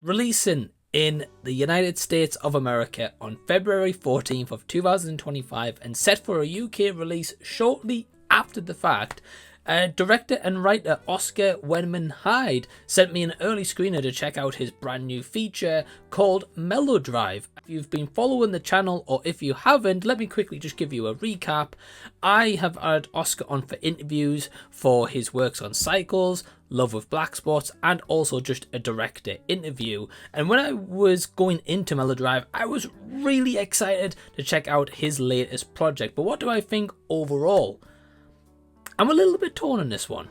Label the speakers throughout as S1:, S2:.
S1: Releasing in the United States of America on February 14th of 2025 and set for a UK release shortly after the fact, director and writer Oscar Wenman-Hyde sent me an early screener to check out his brand new feature called Melodrive. If you've been following the channel, or if you haven't, let me quickly just give you a recap. I have had Oscar on for interviews for his works on Cycles, Love with Black Spots, and also just a director interview. And when I was going into Melodrive, I was really excited to check out his latest project. But what do I think overall? I'm a little bit torn on this one.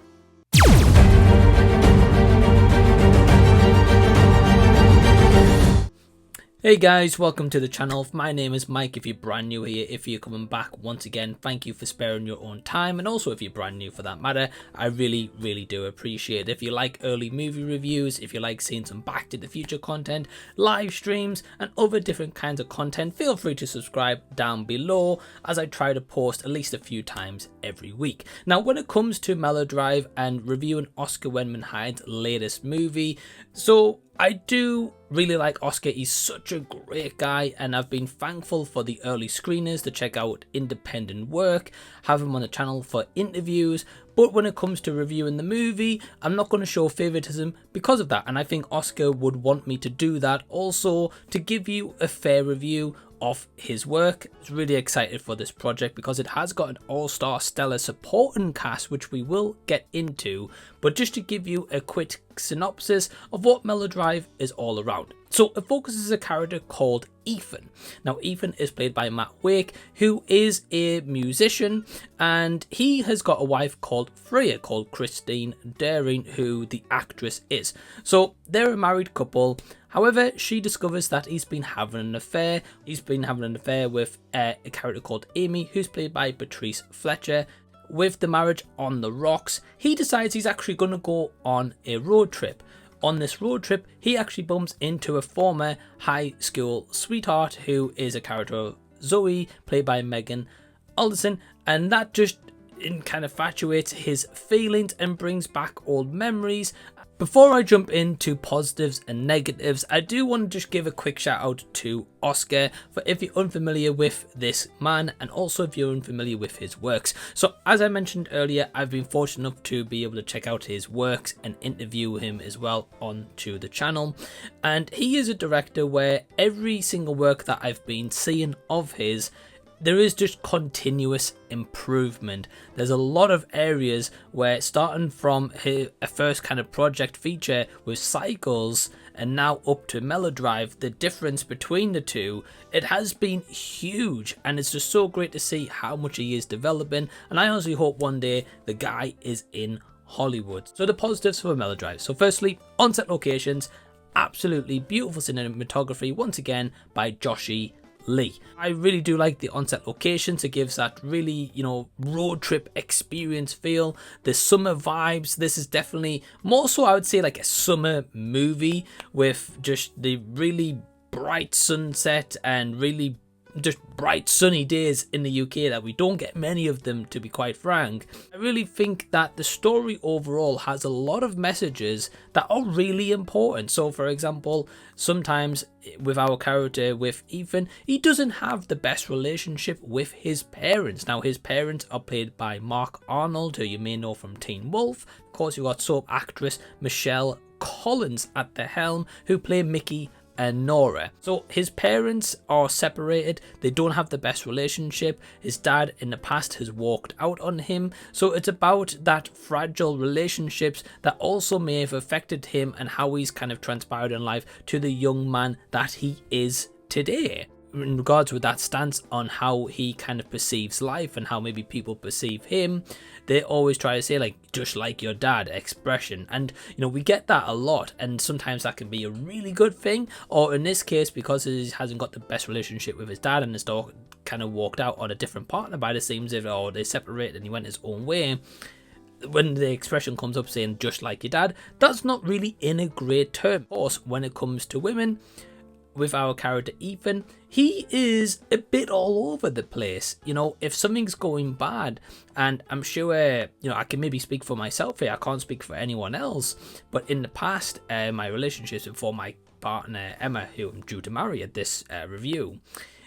S1: Hey guys, welcome to the channel. My name is Mike. If you're brand new here, if you're coming back, once again, thank you for sparing your own time. And also if you're brand new for that matter, I really do appreciate it. If you like early movie reviews, if you like seeing some Back to the Future content, live streams and other different kinds of content, feel free to subscribe down below as I try to post at least a few times every week. Now when it comes to Melodrive and reviewing Oscar Wenman-Hyde's latest movie, so I do really like Oscar. He's such a great guy, and I've been thankful for the early screeners to check out independent work, have him on the channel for interviews. But when it comes to reviewing the movie, I'm not going to show favoritism because of that, and I think Oscar would want me to do that also to give you a fair review of his work. I was really excited for this project because it has got an all-star stellar supporting cast, which we will get into, but just to give you a quick synopsis of what Melodrive is all around. So it focuses a character called Ethan. Now Ethan is played by Matt Wake, who is a musician, and he has got a wife called Freya, called Christine Daring, who the actress is. So they're a married couple. However, she discovers that he's been having an affair. He's been having an affair with a character called Amy, who's played by Beatrice Fletcher. With the marriage on the rocks, he decides he's actually going to go on a road trip. On this road trip, he actually bumps into a former high school sweetheart who is a character of Zoe, played by Megan Alderson, and that just kind of infatuates his feelings and brings back old memories. Before I jump into positives and negatives, I do want to just give a quick shout out to Oscar for if you're unfamiliar with this man, and also if you're unfamiliar with his works. So as I mentioned earlier, I've been fortunate enough to be able to check out his works and interview him as well onto the channel. And he is a director where every single work that I've been seeing of his, there is just continuous improvement. There's a lot of areas where, starting from a first kind of project feature with Cycles and now up to Melodrive, the difference between the two, it has been huge, and it's just so great to see how much he is developing. And I honestly hope one day the guy is in Hollywood. So the positives for Melodrive. So firstly, on-set locations, absolutely beautiful cinematography once again by Joshi Lee. I really do like the on-set locations. It gives that really, road trip experience feel. The summer vibes. This is definitely more so, I would say, like a summer movie with just the really bright sunset and really just bright sunny days in the UK that we don't get many of them, to be quite frank. I really think that the story overall has a lot of messages that are really important. So for example, sometimes with our character with Ethan, he doesn't have the best relationship with his parents. Now his parents are played by Arnold, who you may know from Teen Wolf. Of course, you've got soap actress Michelle Collins at the helm, who play Mickey and Nora. So his parents are separated. They don't have the best relationship. His dad in the past has walked out on him. So it's about that fragile relationships that also may have affected him and how he's kind of transpired in life to the young man that he is today. In regards with that stance on how he kind of perceives life and how maybe people perceive him, they always try to say, like, just like your dad expression, and we get that a lot, and sometimes that can be a really good thing, or in this case, because he hasn't got the best relationship with his dad and his dog kind of walked out on a different partner by the seams of it, or they separated and he went his own way. When the expression comes up saying just like your dad, that's not really in a great term. Of course, when it comes to women, with our character Ethan, he is a bit all over the place. If something's going bad, and I'm sure, I can maybe speak for myself here, I can't speak for anyone else, but in the past, my relationships before my partner Emma, who I'm due to marry at this review.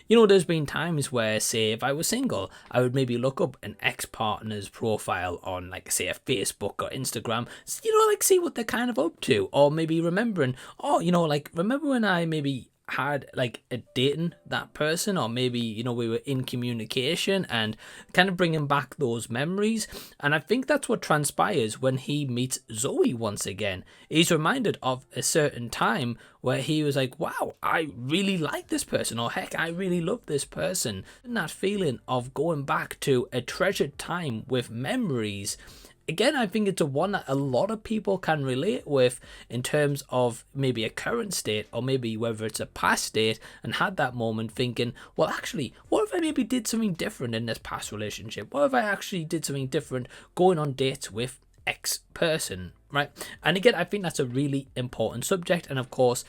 S1: You know, there's been times where, say, if I was single, I would maybe look up an ex-partner's profile on, like, say, a Facebook or Instagram, you know, like, see what they're kind of up to, or maybe remembering, oh, you know, like, remember when I maybe had like a dating that person, or maybe, you know, we were in communication, and kind of bringing back those memories. And I think that's what transpires when he meets Zoe once again. He's reminded of a certain time where he was like, wow, I really like this person, or heck, I really love this person. And that feeling of going back to a treasured time with memories, again, I think it's a one that a lot of people can relate with, in terms of maybe a current state, or maybe whether it's a past state, and had that moment thinking, well, actually, what if I maybe did something different in this past relationship? What if I actually did something different going on dates with X person, right? And again, I think that's a really important subject. And of course,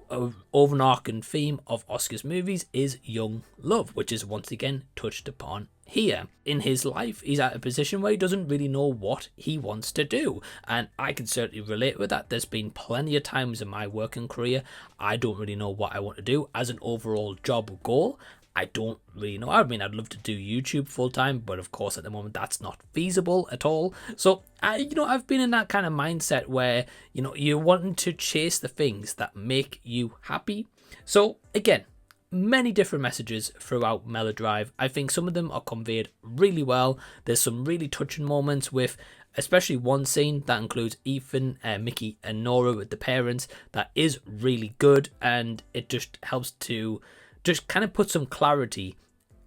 S1: an overarching theme of Oscar's movies is young love, which is once again touched upon here. In his life, he's at a position where he doesn't really know what he wants to do, and I can certainly relate with that. There's been plenty of times in my working career I don't really know what I want to do as an overall job goal. I don't really know. I mean, I'd love to do YouTube full time, but of course at the moment that's not feasible at all. So I've been in that kind of mindset where, you know, you're wanting to chase the things that make you happy. So again, many different messages throughout Melodrive. I think some of them are conveyed really well. There's some really touching moments with, especially one scene that includes Ethan, Mickey and Nora with the parents, that is really good, and it just helps to just kind of put some clarity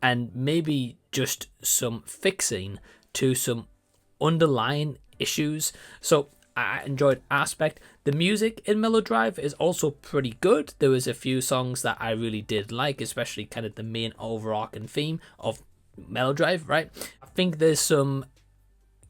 S1: and maybe just some fixing to some underlying issues. So I enjoyed aspect. The music in Melodrive is also pretty good. There was a few songs that I really did like, especially kind of the main overarching theme of Melodrive, right? I think there's some,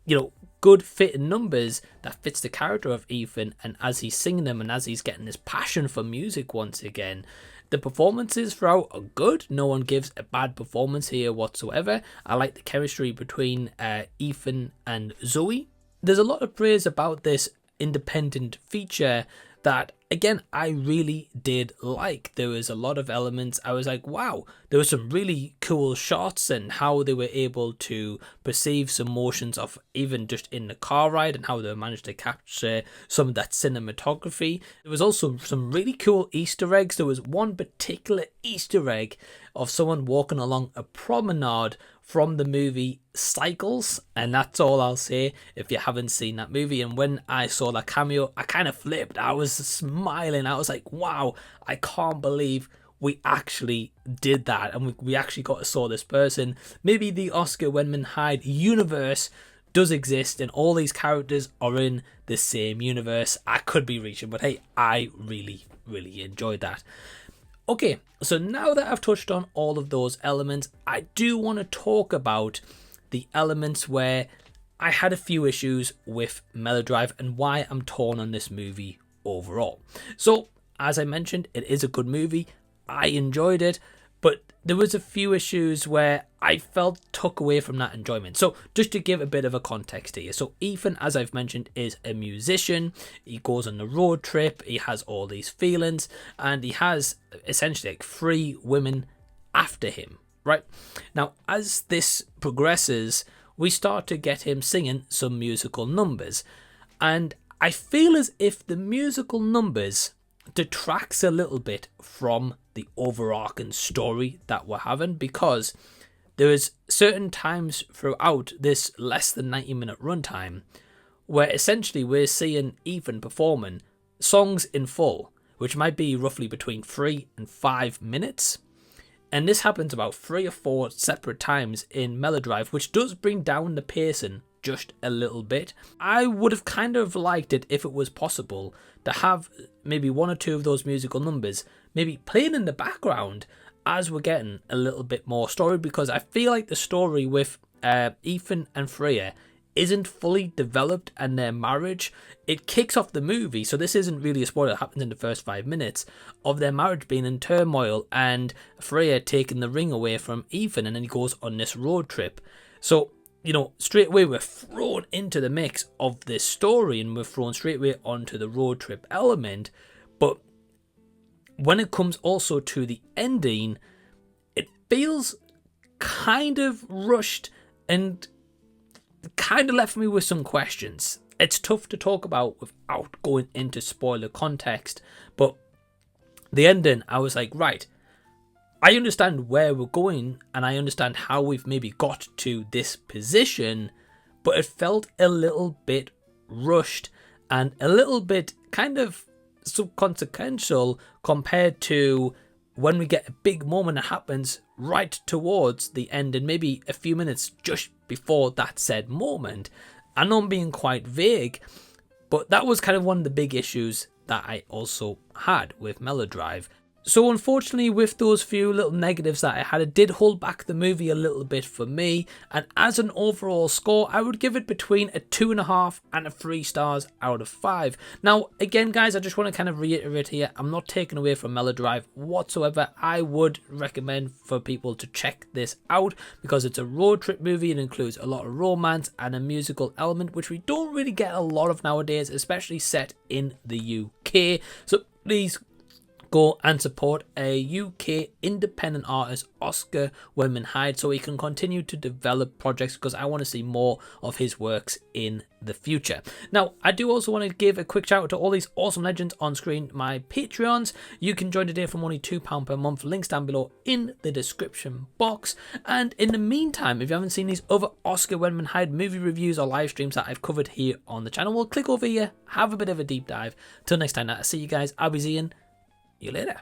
S1: you know, good fitting numbers that fits the character of Ethan, and as he's singing them and as he's getting his passion for music once again. The performances throughout are good. No one gives a bad performance here whatsoever. I like the chemistry between Ethan and Zoe. There's a lot of praise about this independent feature that, again, I really did like. There was a lot of elements. I was like, wow, there were some really cool shots, and how they were able to perceive some motions of even just in the car ride, and how they managed to capture some of that cinematography. There was also some really cool Easter eggs. There was one particular Easter egg of someone walking along a promenade from the movie Cycles, and that's all I'll say if you haven't seen that movie. And when I saw that cameo, I kind of flipped. I was smiling. I was like, wow, I can't believe we actually did that, and we actually got to saw this person. Maybe the Oscar Wenman-Hyde universe does exist, and all these characters are in the same universe. I could be reaching, but hey, I really enjoyed that. Okay, so now that I've touched on all of those elements, I do want to talk about the elements where I had a few issues with Melodrive and why I'm torn on this movie overall. So, as I mentioned, it is a good movie. I enjoyed it, but there was a few issues where I felt took away from that enjoyment. So just to give a bit of a context here. So Ethan, as I've mentioned, is a musician. He goes on the road trip. He has all these feelings, and he has essentially like 3 women after him, right? Now, as this progresses, we start to get him singing some musical numbers. And I feel as if the musical numbers detracts a little bit from the overarching story that we're having, because there is certain times throughout this less than 90-minute runtime where essentially we're seeing Ethan performing songs in full, which might be roughly between 3 and 5 minutes. And this happens about 3 or 4 separate times in Melodrive, which does bring down the pacing just a little bit. I would have kind of liked it if it was possible to have maybe 1 or 2 of those musical numbers maybe playing in the background as we're getting a little bit more story, because I feel like the story with Ethan and Freya isn't fully developed, and their marriage, it kicks off the movie, so this isn't really a spoiler, it happens in the first 5 minutes of their marriage being in turmoil and Freya taking the ring away from Ethan, and then he goes on this road trip. So, you know, straight away we're thrown into the mix of this story, and we're thrown straight away onto the road trip element. But when it comes also to the ending, it feels kind of rushed and kind of left me with some questions. It's tough to talk about without going into spoiler context, but the ending, I was like, right, I understand where we're going and I understand how we've maybe got to this position, but it felt a little bit rushed and a little bit kind of subconsequential compared to when we get a big moment that happens right towards the end and maybe a few minutes just before that said moment. I know I'm being quite vague, but that was kind of one of the big issues that I also had with Melodrive. So unfortunately, with those few little negatives that I had, it did hold back the movie a little bit for me. And as an overall score, I would give it between a 2.5 and a 3 stars out of 5. Now, again, guys, I just want to kind of reiterate here, I'm not taking away from Melodrive whatsoever. I would recommend for people to check this out because it's a road trip movie. It includes a lot of romance and a musical element, which we don't really get a lot of nowadays, especially set in the UK. So please go and support a UK independent artist, Oscar Wenman-Hyde, so he can continue to develop projects, because I want to see more of his works in the future. Now, I do also want to give a quick shout out to all these awesome legends on screen, my Patreons. You can join today from only £2 per month. Links down below in the description box. And in the meantime, if you haven't seen these other Oscar Wenman-Hyde movie reviews or live streams that I've covered here on the channel, well, click over here, have a bit of a deep dive. Till next time, I'll see you guys. I'll be seeing you later.